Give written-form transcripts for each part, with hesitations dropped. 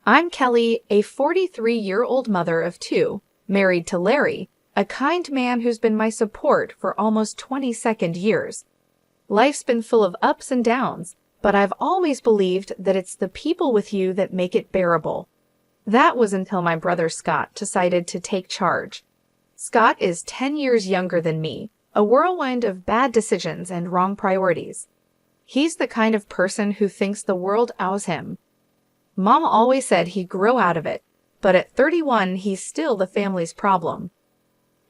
I'm Kelly, a 43-year-old mother of two, married to Larry, a kind man who's been my support for almost 22nd years. Life's been full of ups and downs, but I've always believed that it's the people with you that make it bearable. That was until my brother Scott decided to take charge. Scott is 10 years younger than me, a whirlwind of bad decisions and wrong priorities. He's the kind of person who thinks the world owes him. Mom always said he'd grow out of it, but at 31 he's still the family's problem.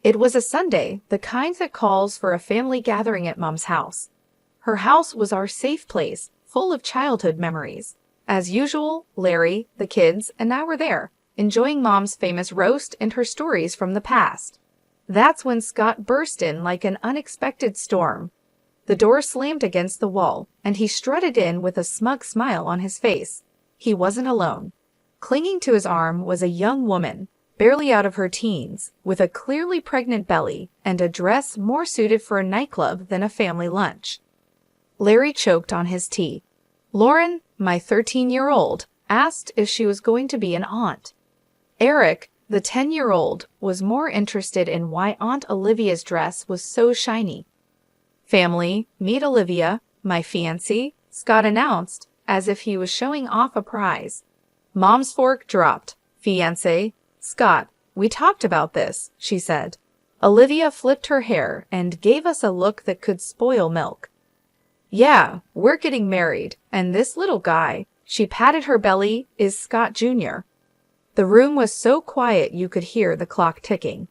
It was a Sunday, the kind that calls for a family gathering at Mom's house. Her house was our safe place, full of childhood memories. As usual, Larry, the kids, and I were there, enjoying Mom's famous roast and her stories from the past. That's when Scott burst in like an unexpected storm. The door slammed against the wall, and he strutted in with a smug smile on his face. He wasn't alone. Clinging to his arm was a young woman, barely out of her teens, with a clearly pregnant belly and a dress more suited for a nightclub than a family lunch. Larry choked on his tea. Lauren, my 13-year-old, asked if she was going to be an aunt. Eric, the 10-year-old, was more interested in why Aunt Olivia's dress was so shiny. Family, meet Olivia, my fiancée, Scott announced, as if he was showing off a prize. Mom's fork dropped. Fiancé, Scott, we talked about this, she said. Olivia flipped her hair and gave us a look that could spoil milk. Yeah, we're getting married, and this little guy, she patted her belly, is Scott Jr. The room was so quiet you could hear the clock ticking.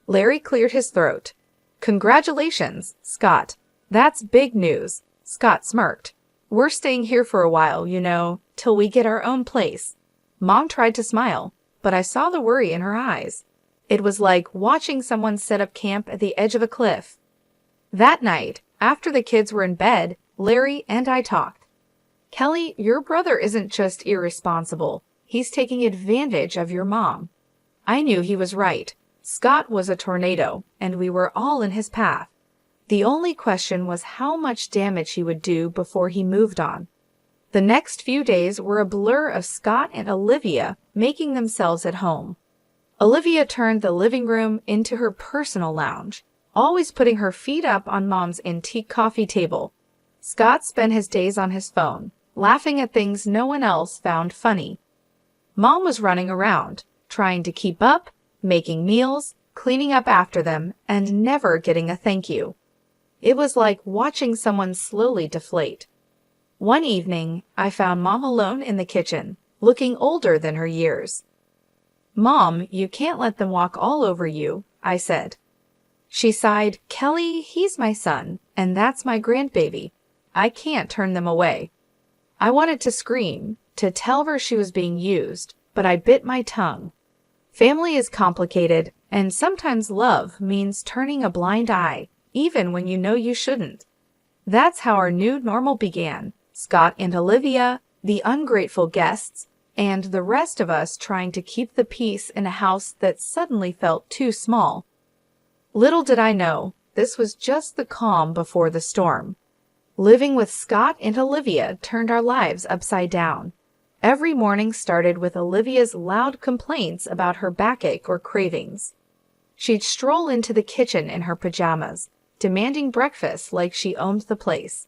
Larry cleared his throat. Congratulations, Scott. That's big news, Scott smirked. We're staying here for a while, till we get our own place. Mom tried to smile, but I saw the worry in her eyes. It was like watching someone set up camp at the edge of a cliff. That night, after the kids were in bed, Larry and I talked. Kelly, your brother isn't just irresponsible. He's taking advantage of your mom. I knew he was right. Scott was a tornado, and we were all in his path. The only question was how much damage he would do before he moved on. The next few days were a blur of Scott and Olivia making themselves at home. Olivia turned the living room into her personal lounge, always putting her feet up on Mom's antique coffee table. Scott spent his days on his phone, laughing at things no one else found funny. Mom was running around, trying to keep up, making meals, cleaning up after them, and never getting a thank you. It was like watching someone slowly deflate. One evening, I found Mom alone in the kitchen, looking older than her years. Mom, you can't let them walk all over you, I said. She sighed, Kelly, he's my son, and that's my grandbaby. I can't turn them away. I wanted to scream, to tell her she was being used, but I bit my tongue. Family is complicated, and sometimes love means turning a blind eye, even when you know you shouldn't. That's how our new normal began. Scott and Olivia, the ungrateful guests, and the rest of us trying to keep the peace in a house that suddenly felt too small. Little did I know, this was just the calm before the storm. Living with Scott and Olivia turned our lives upside down. Every morning started with Olivia's loud complaints about her backache or cravings. She'd stroll into the kitchen in her pajamas, demanding breakfast like she owned the place.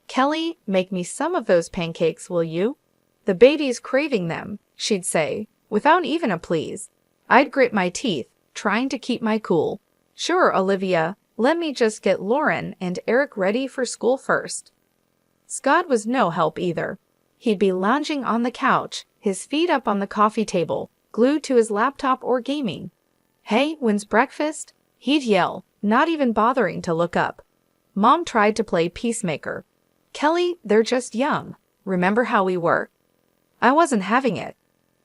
Kelly, make me some of those pancakes, will you? The baby's craving them, she'd say, without even a please. I'd grit my teeth, trying to keep my cool. Sure, Olivia, let me just get Lauren and Eric ready for school first. Scott was no help either. He'd be lounging on the couch, his feet up on the coffee table, glued to his laptop or gaming. Hey, when's breakfast? He'd yell, not even bothering to look up. Mom tried to play peacemaker. Kelly, they're just young. Remember how we were? I wasn't having it.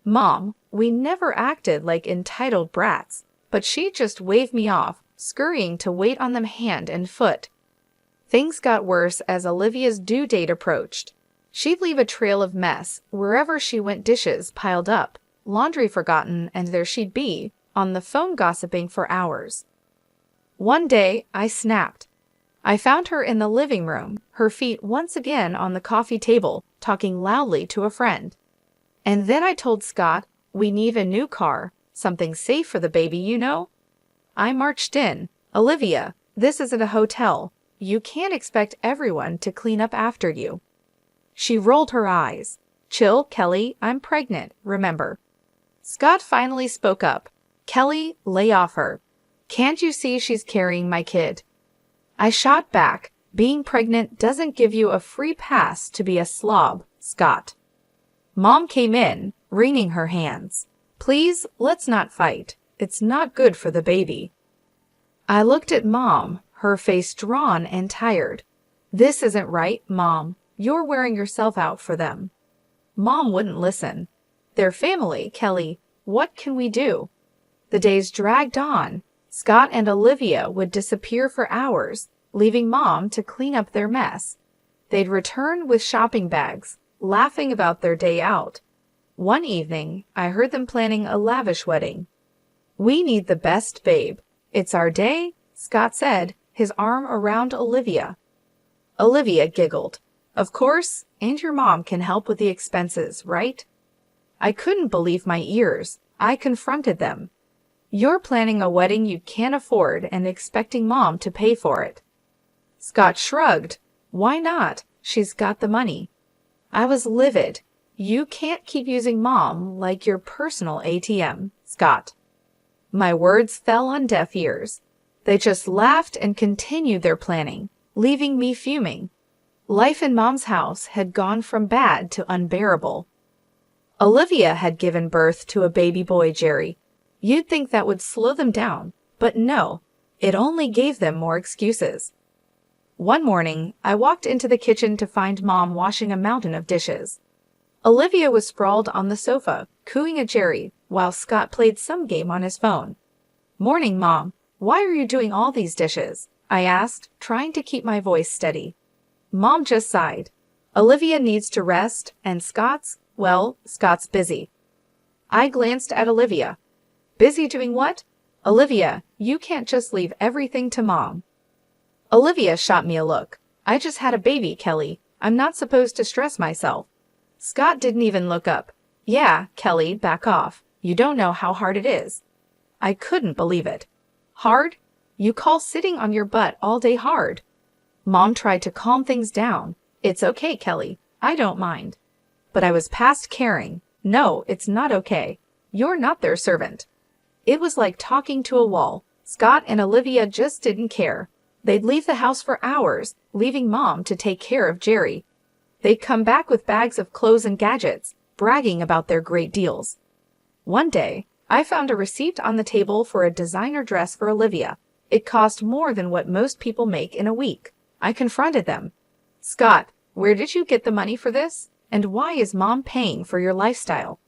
Mom, we never acted like entitled brats, but she'd just wave me off, scurrying to wait on them hand and foot. Things got worse as Olivia's due date approached. She'd leave a trail of mess wherever she went, dishes piled up, laundry forgotten, and there she'd be, on the phone gossiping for hours. One day, I snapped. I found her in the living room, her feet once again on the coffee table, talking loudly to a friend. And then I told Scott, we need a new car, something safe for the baby, you know? I marched in. Olivia, this isn't a hotel. You can't expect everyone to clean up after you. She rolled her eyes. Chill, Kelly, I'm pregnant, remember. Scott finally spoke up. Kelly, lay off her. Can't you see she's carrying my kid? I shot back. Being pregnant doesn't give you a free pass to be a slob, Scott. Mom came in, wringing her hands. Please, let's not fight. It's not good for the baby. I looked at Mom, her face drawn and tired. This isn't right, Mom. You're wearing yourself out for them. Mom wouldn't listen. Their family, Kelly. What can we do? The days dragged on. Scott and Olivia would disappear for hours, leaving Mom to clean up their mess. They'd return with shopping bags, laughing about their day out. One evening, I heard them planning a lavish wedding. We need the best, babe. It's our day, Scott said, his arm around Olivia. Olivia giggled. Of course, and your mom can help with the expenses, right? I couldn't believe my ears. I confronted them. You're planning a wedding you can't afford and expecting Mom to pay for it. Scott shrugged. Why not? She's got the money. I was livid. You can't keep using Mom like your personal ATM, Scott. My words fell on deaf ears. They just laughed and continued their planning, leaving me fuming. Life in Mom's house had gone from bad to unbearable. Olivia had given birth to a baby boy, Jerry. You'd think that would slow them down, but no, it only gave them more excuses. One morning, I walked into the kitchen to find Mom washing a mountain of dishes. Olivia was sprawled on the sofa, cooing at Jerry, while Scott played some game on his phone. Morning, Mom. Why are you doing all these dishes? I asked, trying to keep my voice steady. Mom just sighed. Olivia needs to rest, and Scott's busy. I glanced at Olivia. Busy doing what? Olivia, you can't just leave everything to Mom. Olivia shot me a look. I just had a baby, Kelly. I'm not supposed to stress myself. Scott didn't even look up. Yeah, Kelly, back off. You don't know how hard it is. I couldn't believe it. Hard? You call sitting on your butt all day hard? Mom tried to calm things down. It's okay, Kelly. I don't mind. But I was past caring. No, it's not okay. You're not their servant. It was like talking to a wall. Scott and Olivia just didn't care. They'd leave the house for hours, leaving Mom to take care of Jerry. They'd come back with bags of clothes and gadgets, bragging about their great deals. One day, I found a receipt on the table for a designer dress for Olivia. It cost more than what most people make in a week. I confronted them. Scott, where did you get the money for this? And why is Mom paying for your lifestyle?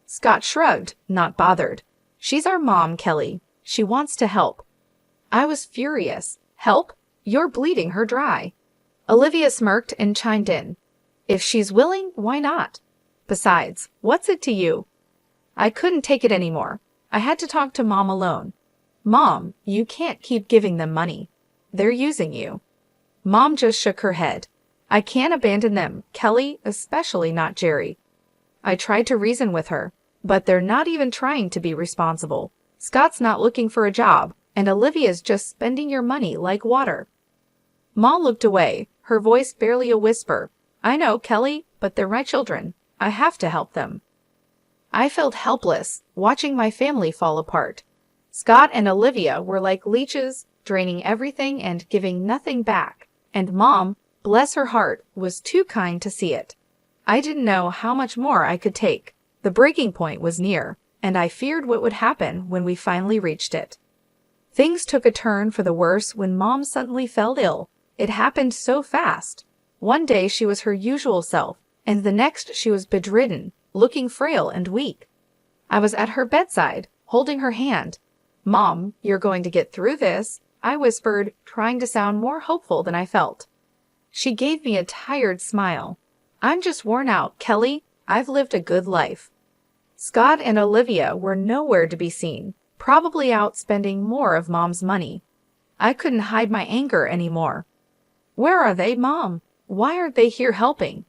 Scott shrugged, not bothered. She's our mom, Kelly. She wants to help. I was furious. Help? You're bleeding her dry. Olivia smirked and chimed in. If she's willing, why not? Besides, what's it to you? I couldn't take it anymore. I had to talk to Mom alone. Mom, you can't keep giving them money. They're using you. Mom just shook her head. I can't abandon them, Kelly, especially not Jerry. I tried to reason with her, but they're not even trying to be responsible. Scott's not looking for a job, and Olivia's just spending your money like water. Mom looked away, her voice barely a whisper. I know, Kelly, but they're my children. I have to help them. I felt helpless, watching my family fall apart. Scott and Olivia were like leeches, draining everything and giving nothing back. And Mom, bless her heart, was too kind to see it. I didn't know how much more I could take. The breaking point was near, and I feared what would happen when we finally reached it. Things took a turn for the worse when Mom suddenly fell ill. It happened so fast. One day she was her usual self, and the next she was bedridden, looking frail and weak. I was at her bedside, holding her hand. Mom, you're going to get through this, I whispered, trying to sound more hopeful than I felt. She gave me a tired smile. I'm just worn out, Kelly. I've lived a good life. Scott and Olivia were nowhere to be seen, probably out spending more of Mom's money. I couldn't hide my anger anymore. Where are they, Mom? Why aren't they here helping?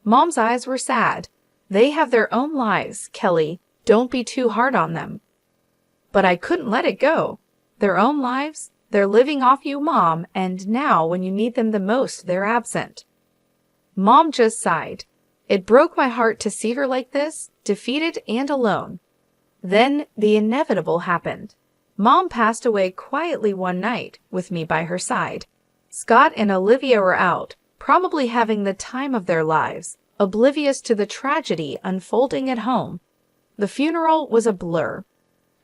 Mom's eyes were sad. They have their own lives, Kelly. Don't be too hard on them. But I couldn't let it go. Their own lives? They're living off you, Mom, and now when you need them the most, they're absent. Mom just sighed. It broke my heart to see her like this, defeated and alone. Then the inevitable happened. Mom passed away quietly one night, with me by her side. Scott and Olivia were out, probably having the time of their lives, oblivious to the tragedy unfolding at home. The funeral was a blur.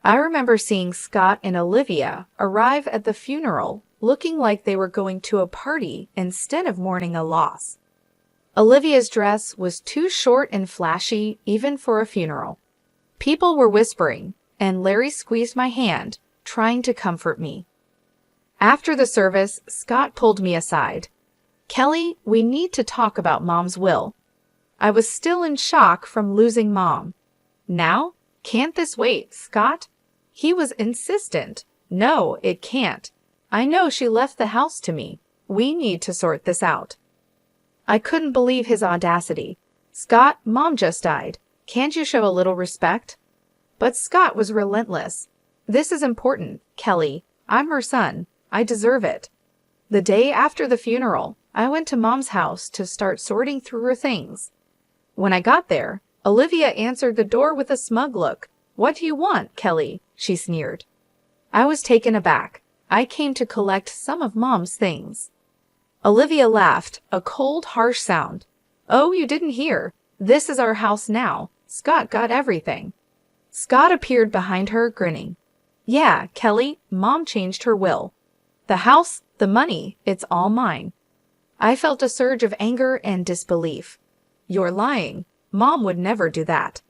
I remember seeing Scott and Olivia arrive at the funeral looking like they were going to a party instead of mourning a loss. Olivia's dress was too short and flashy even for a funeral. People were whispering, and Larry squeezed my hand, trying to comfort me. After the service, Scott pulled me aside. Kelly, we need to talk about Mom's will. I was still in shock from losing Mom. Now? Can't this wait, Scott? He was insistent. No, it can't. I know she left the house to me. We need to sort this out. I couldn't believe his audacity. Scott, Mom just died. Can't you show a little respect? But Scott was relentless. This is important, Kelly. I'm her son. I deserve it. The day after the funeral, I went to Mom's house to start sorting through her things. When I got there, Olivia answered the door with a smug look. What do you want, Kelly? She sneered. I was taken aback. I came to collect some of Mom's things. Olivia laughed, a cold, harsh sound. Oh, you didn't hear. This is our house now. Scott got everything. Scott appeared behind her, grinning. Yeah, Kelly, Mom changed her will. The house, the money, it's all mine. I felt a surge of anger and disbelief. You're lying. Mom would never do that.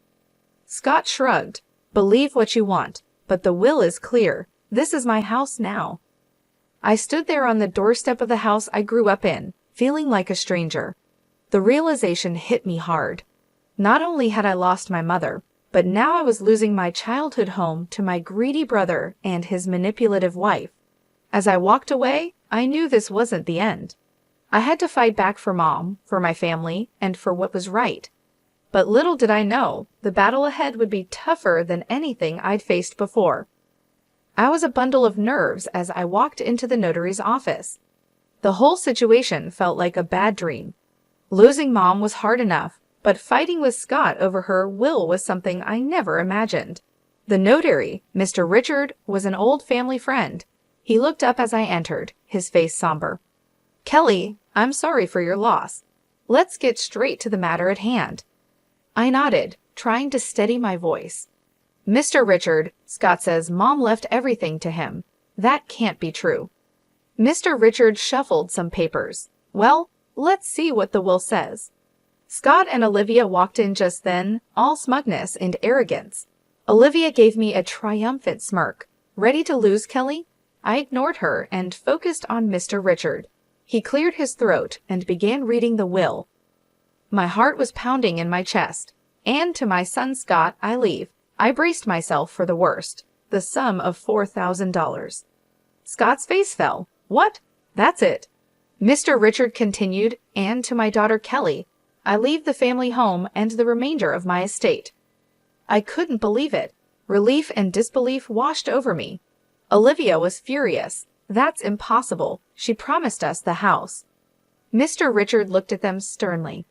Scott shrugged. Believe what you want, but the will is clear. This is my house now. I stood there on the doorstep of the house I grew up in, feeling like a stranger. The realization hit me hard. Not only had I lost my mother, but now I was losing my childhood home to my greedy brother and his manipulative wife. As I walked away, I knew this wasn't the end. I had to fight back for Mom, for my family, and for what was right. But little did I know, the battle ahead would be tougher than anything I'd faced before. I was a bundle of nerves as I walked into the notary's office. The whole situation felt like a bad dream. Losing Mom was hard enough, but fighting with Scott over her will was something I never imagined. The notary, Mr. Richard, was an old family friend. He looked up as I entered, his face somber. Kelly, I'm sorry for your loss. Let's get straight to the matter at hand. I nodded, trying to steady my voice. Mr. Richard, Scott says Mom left everything to him. That can't be true. Mr. Richard shuffled some papers. Well, let's see what the will says. Scott and Olivia walked in just then, all smugness and arrogance. Olivia gave me a triumphant smirk. Ready to lose, Kelly? I ignored her and focused on Mr. Richard. He cleared his throat and began reading the will. My heart was pounding in my chest. And to my son Scott, I leave. I braced myself for the worst, the sum of $4,000. Scott's face fell. What? That's it. Mr. Richard continued, and to my daughter Kelly, I leave the family home and the remainder of my estate. I couldn't believe it. Relief and disbelief washed over me. Olivia was furious. That's impossible. She promised us the house. Mr. Richard looked at them sternly.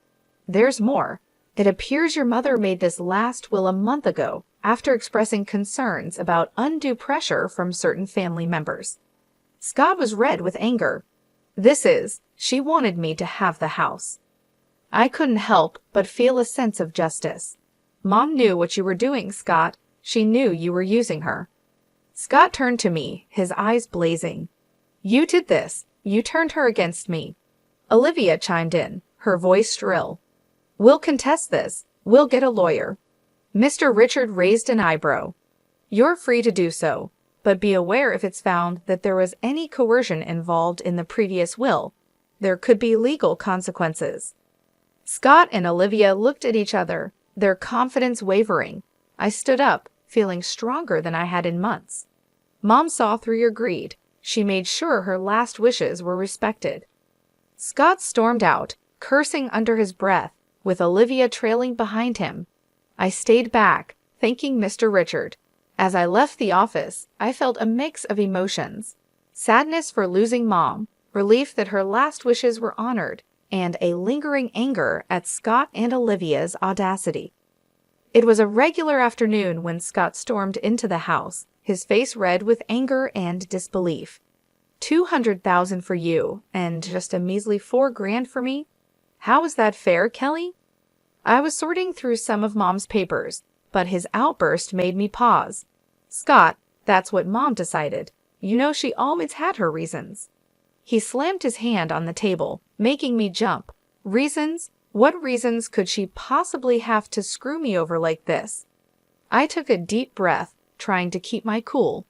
There's more. It appears your mother made this last will a month ago, after expressing concerns about undue pressure from certain family members. Scott was red with anger. She wanted me to have the house. I couldn't help but feel a sense of justice. Mom knew what you were doing, Scott. She knew you were using her. Scott turned to me, his eyes blazing. You did this. You turned her against me. Olivia chimed in, her voice shrill. We'll contest this. We'll get a lawyer. Mr. Richard raised an eyebrow. You're free to do so, but be aware if it's found that there was any coercion involved in the previous will. There could be legal consequences. Scott and Olivia looked at each other, their confidence wavering. I stood up, feeling stronger than I had in months. Mom saw through your greed. She made sure her last wishes were respected. Scott stormed out, cursing under his breath. with Olivia trailing behind him. I stayed back, thanking Mr. Richard. As I left the office, I felt a mix of emotions. Sadness for losing Mom, relief that her last wishes were honored, and a lingering anger at Scott and Olivia's audacity. It was a regular afternoon when Scott stormed into the house, his face red with anger and disbelief. $200,000 for you, and just a measly $4,000 for me? How is that fair, Kelly? I was sorting through some of Mom's papers, but his outburst made me pause. Scott, that's what Mom decided. You know she always had her reasons. He slammed his hand on the table, making me jump. Reasons? What reasons could she possibly have to screw me over like this? I took a deep breath, trying to keep my cool.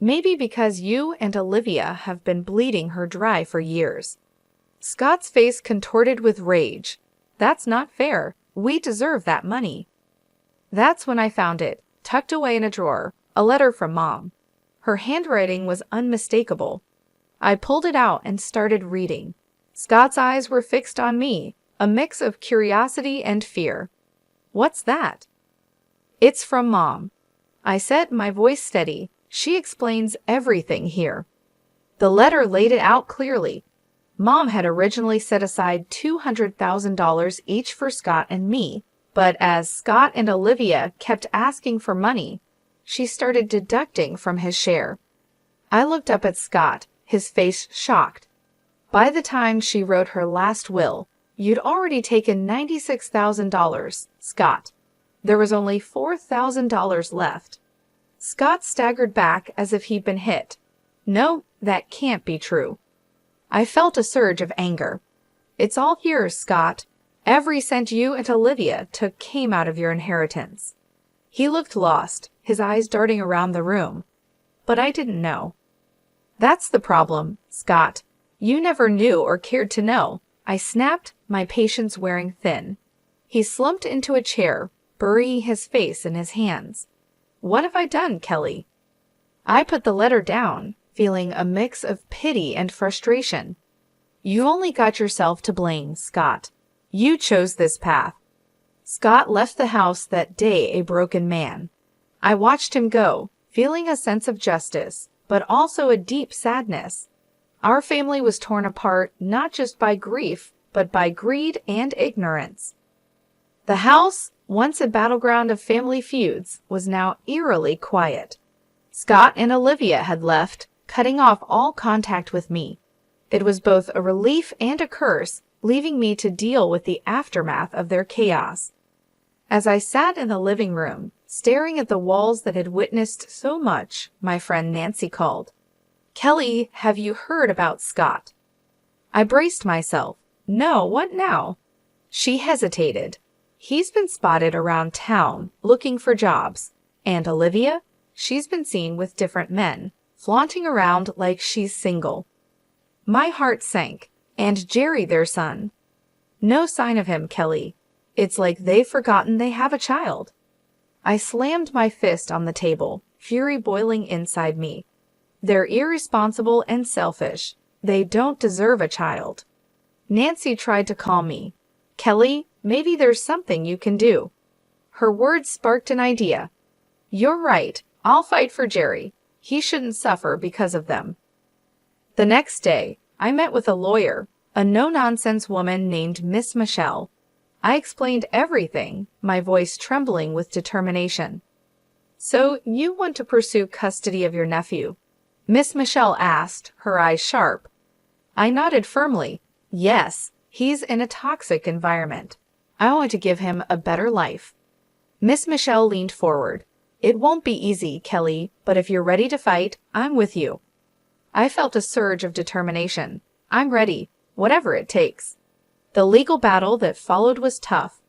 Maybe because you and Olivia have been bleeding her dry for years. Scott's face contorted with rage. That's not fair. We deserve that money. That's when I found it, tucked away in a drawer, a letter from Mom. Her handwriting was unmistakable. I pulled it out and started reading. Scott's eyes were fixed on me, a mix of curiosity and fear. What's that? It's from Mom. I said, my voice steady. She explains everything here. The letter laid it out clearly. Mom had originally set aside $200,000 each for Scott and me, but as Scott and Olivia kept asking for money, she started deducting from his share. I looked up at Scott, his face shocked. By the time she wrote her last will, you'd already taken $96,000, Scott. There was only $4,000 left. Scott staggered back as if he'd been hit. No, that can't be true. I felt a surge of anger. It's all yours, Scott. Every cent you and Olivia took came out of your inheritance. He looked lost, his eyes darting around the room. But I didn't know. That's the problem, Scott. You never knew or cared to know. I snapped, my patience wearing thin. He slumped into a chair, burying his face in his hands. What have I done, Kelly? I put the letter down, feeling a mix of pity and frustration. You only got yourself to blame, Scott. You chose this path. Scott left the house that day a broken man. I watched him go, feeling a sense of justice, but also a deep sadness. Our family was torn apart not just by grief, but by greed and ignorance. The house, once a battleground of family feuds, was now eerily quiet. Scott and Olivia had left, cutting off all contact with me. It was both a relief and a curse, leaving me to deal with the aftermath of their chaos. As I sat in the living room, staring at the walls that had witnessed so much, my friend Nancy called. Kelly, have you heard about Scott? I braced myself. No, what now? She hesitated. He's been spotted around town, looking for jobs. And Olivia? She's been seen with different men, flaunting around like she's single. My heart sank. And Jerry, their son. No sign of him, Kelly. It's like they've forgotten they have a child. I slammed my fist on the table, fury boiling inside me. They're irresponsible and selfish. They don't deserve a child. Nancy tried to calm me. Kelly, maybe there's something you can do. Her words sparked an idea. You're right. I'll fight for Jerry. He shouldn't suffer because of them. The next day, I met with a lawyer, a no-nonsense woman named Miss Michelle. I explained everything, my voice trembling with determination. So you want to pursue custody of your nephew? Miss Michelle asked, her eyes sharp. I nodded firmly. Yes, he's in a toxic environment. I want to give him a better life. Miss Michelle leaned forward. It won't be easy, Kelly, but if you're ready to fight, I'm with you. I felt a surge of determination. I'm ready, whatever it takes. The legal battle that followed was tough.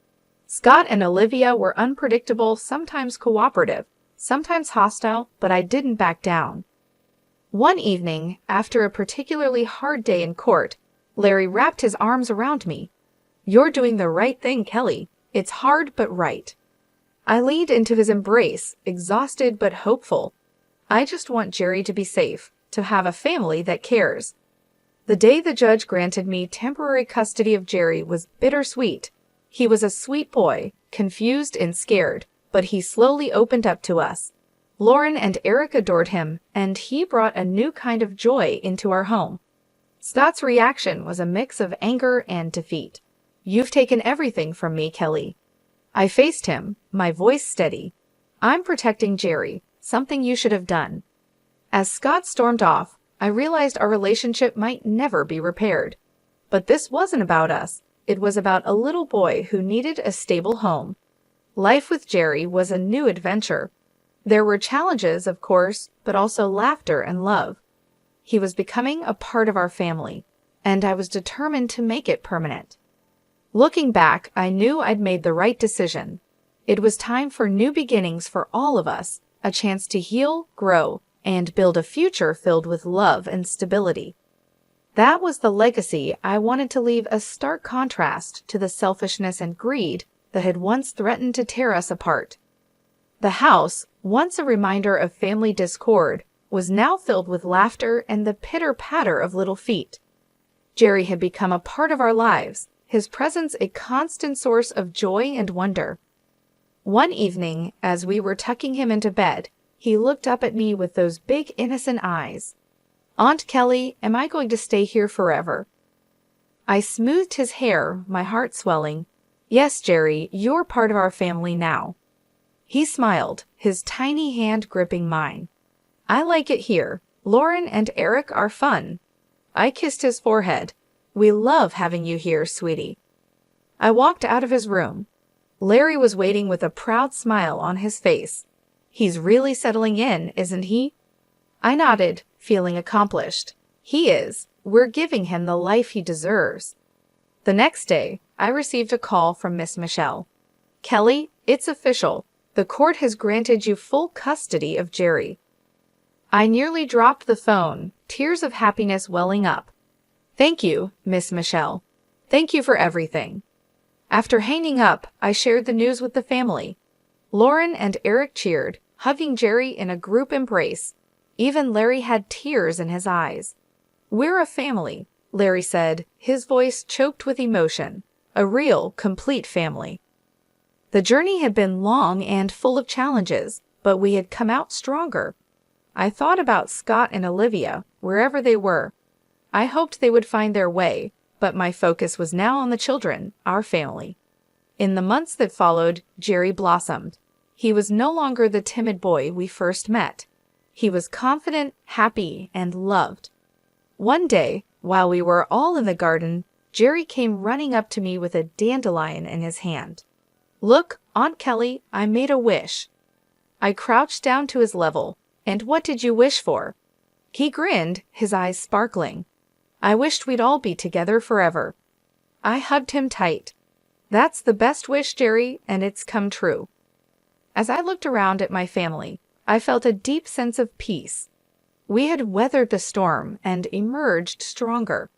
Scott and Olivia were unpredictable, sometimes cooperative, sometimes hostile, but I didn't back down. One evening, after a particularly hard day in court, Larry wrapped his arms around me. You're doing the right thing, Kelly. It's hard but right. I leaned into his embrace, exhausted but hopeful. I just want Jerry to be safe, to have a family that cares. The day the judge granted me temporary custody of Jerry was bittersweet. He was a sweet boy, confused and scared, but he slowly opened up to us. Lauren and Eric adored him, and he brought a new kind of joy into our home. Scott's reaction was a mix of anger and defeat. "You've taken everything from me, Kelly." I faced him, my voice steady. "I'm protecting Jerry, something you should have done." As Scott stormed off, I realized our relationship might never be repaired. But this wasn't about us. It was about a little boy who needed a stable home. Life with Jerry was a new adventure. There were challenges, of course, but also laughter and love. He was becoming a part of our family, and I was determined to make it permanent. Looking back, I knew I'd made the right decision. It was time for new beginnings for all of us, a chance to heal, grow, and build a future filled with love and stability. That was the legacy I wanted to leave, a stark contrast to the selfishness and greed that had once threatened to tear us apart. The house, once a reminder of family discord, was now filled with laughter and the pitter-patter of little feet. Jerry had become a part of our lives, his presence a constant source of joy and wonder. One evening, as we were tucking him into bed, he looked up at me with those big innocent eyes. "Aunt Kelly, am I going to stay here forever?" I smoothed his hair, my heart swelling. "Yes, Jerry, you're part of our family now." He smiled, his tiny hand gripping mine. "I like it here. Lauren and Eric are fun." I kissed his forehead. "We love having you here, sweetie." I walked out of his room. Larry was waiting with a proud smile on his face. "He's really settling in, isn't he?" I nodded, feeling accomplished. "He is. We're giving him the life he deserves." The next day, I received a call from Miss Michelle. "Kelly, it's official. The court has granted you full custody of Jerry." I nearly dropped the phone, tears of happiness welling up. "Thank you, Miss Michelle. Thank you for everything." After hanging up, I shared the news with the family. Lauren and Eric cheered, hugging Jerry in a group embrace. Even Larry had tears in his eyes. "We're a family," Larry said, his voice choked with emotion. "A real, complete family." The journey had been long and full of challenges, but we had come out stronger. I thought about Scott and Olivia, wherever they were. I hoped they would find their way, but my focus was now on the children, our family. In the months that followed, Jerry blossomed. He was no longer the timid boy we first met. He was confident, happy, and loved. One day, while we were all in the garden, Jerry came running up to me with a dandelion in his hand. "Look, Aunt Kelly, I made a wish." I crouched down to his level. "And what did you wish for?" He grinned, his eyes sparkling. "I wished we'd all be together forever." I hugged him tight. "That's the best wish, Jerry, and it's come true." As I looked around at my family, I felt a deep sense of peace. We had weathered the storm and emerged stronger.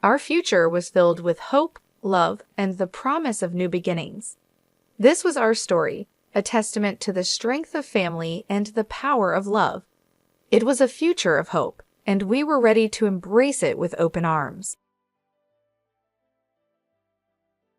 Our future was filled with hope, love, and the promise of new beginnings. This was our story, a testament to the strength of family and the power of love. It was a future of hope, and we were ready to embrace it with open arms.